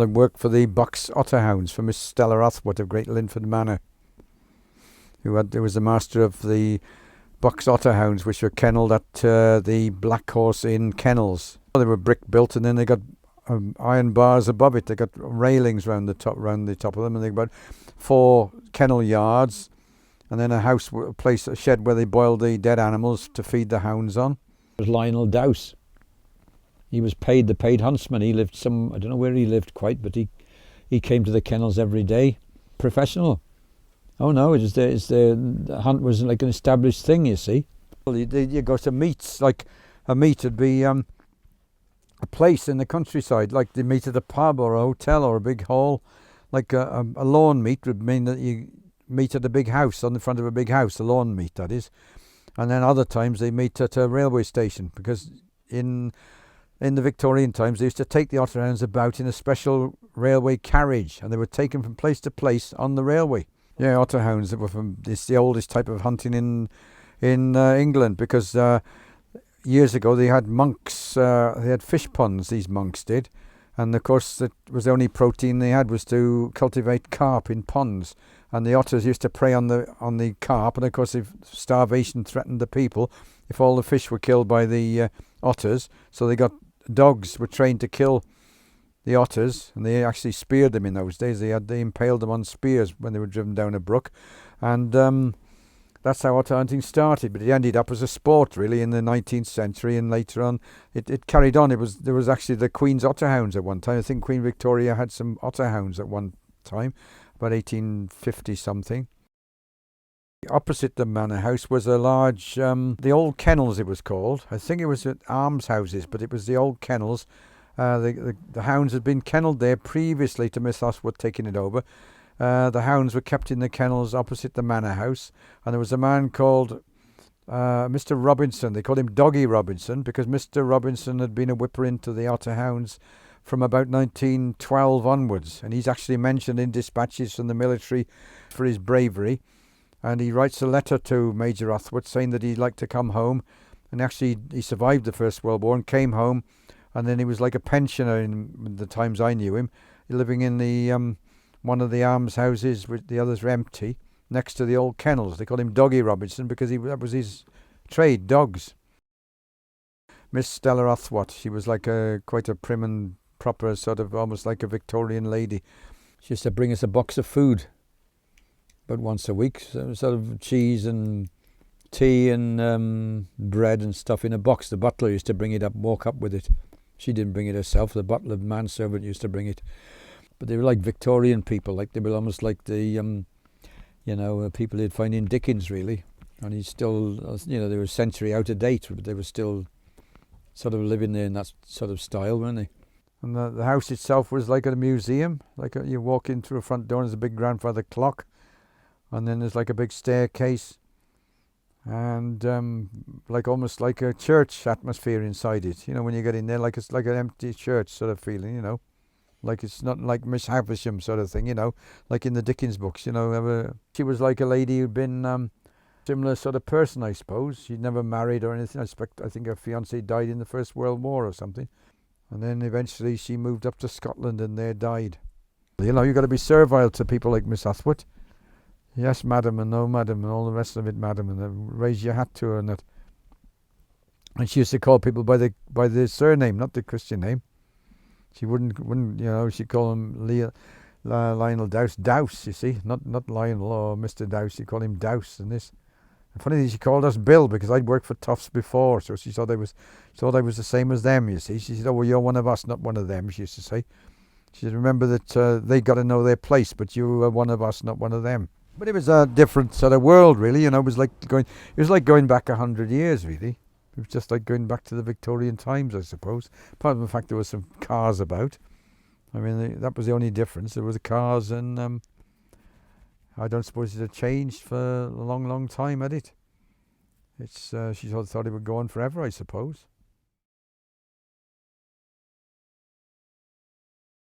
I worked for the Box Otterhounds for Miss Stella Rothwood of Great Linford Manor, who was the master of the Box Otterhounds, which were kennelled at the Black Horse Inn kennels. They were brick built, and then they got iron bars above it. They got railings round the top of them, and they got 4 kennel yards, and then a shed where they boiled the dead animals to feed the hounds on. It was Lionel Dowse. He was the paid huntsman. He lived I don't know where he lived quite, but he came to the kennels every day. Professional. Oh no, the hunt was like an established thing, you see. Well, you go to meets, like a meet would be a place in the countryside, like they meet at a pub or a hotel or a big hall. Like a lawn meet would mean that you meet at a big house, on the front of a big house, a lawn meet that is. And then other times they meet at a railway station, because in the Victorian times they used to take the otterhounds about in a special railway carriage, and they were taken from place to place on the railway. Yeah, otterhounds that were it's the oldest type of hunting in England, because years ago they had monks, they had fish ponds, these monks did, and of course that was the only protein they had, was to cultivate carp in ponds, and the otters used to prey on the carp, and of course if starvation threatened the people, if all the fish were killed by the otters, so dogs were trained to kill the otters, and they actually speared them in those days. They impaled them on spears when they were driven down a brook, and that's how otter hunting started. But it ended up as a sport really in the 19th century, and later on it carried on. There was actually the Queen's Otterhounds at one time. I think Queen Victoria had some otterhounds at one time, about 1850 something. Opposite the manor house was a large, the old kennels it was called. I think it was at almshouses, but it was the old kennels. The hounds had been kennelled there previously to Miss Oswood taking it over. The hounds were kept in the kennels opposite the manor house, and there was a man called Mr. Robinson. They called him Doggy Robinson, because Mr. Robinson had been a whipper into the otterhounds from about 1912 onwards, and he's actually mentioned in dispatches from the military for his bravery. And he writes a letter to Major Rothwood saying that he'd like to come home, and actually he survived the First World War and came home. And then he was like a pensioner in the times I knew him, living in the one of the almshouses, with the others were empty, next to the old kennels. They called him Doggy Robinson because that was his trade, dogs. Miss Stella Rothwood, she was like quite a prim and proper, sort of almost like a Victorian lady. She used to bring us a box of food about once a week, sort of cheese and tea and bread and stuff in a box. The butler used to bring it up, walk up with it. She didn't bring it herself. The butler, manservant, used to bring it. But they were like Victorian people, like they were almost like the, people you'd find in Dickens, really. And he's still, they were a century out of date, but they were still sort of living there in that sort of style, weren't they? And the house itself was like a museum. You walk in through a front door and there's a big grandfather clock, and then there's like a big staircase, and almost like a church atmosphere inside it. When you get in there, like it's like an empty church sort of feeling. Like it's not like Miss Havisham sort of thing. Like in the Dickens books. She was like a lady who'd been similar sort of person, I suppose. She'd never married or anything. I think her fiance died in the First World War or something, and then eventually she moved up to Scotland and there died. You've got to be servile to people like Miss Oswood. Yes, madam, and no, madam, and all the rest of it, madam, and raise your hat to her and that. And she used to call people by the surname, not the Christian name. She wouldn't, she'd call him Lionel Dowse, you see, not Lionel or Mr. Dowse. She'd call him Dowse and this. And funny thing, she called us Bill, because I'd worked for Tufts before, so she thought I was the same as them, you see. She said, "Oh, well, you're one of us, not one of them," she used to say. She said, "Remember that they got to know their place, but you are one of us, not one of them." But it was a different sort of world, really. It was like going back 100 years, really. It was just like going back to the Victorian times, I suppose. Apart from the fact there were some cars about. I mean, that was the only difference. There was cars, and I don't suppose it had changed for a long, long time, had it? She thought it would go on forever, I suppose.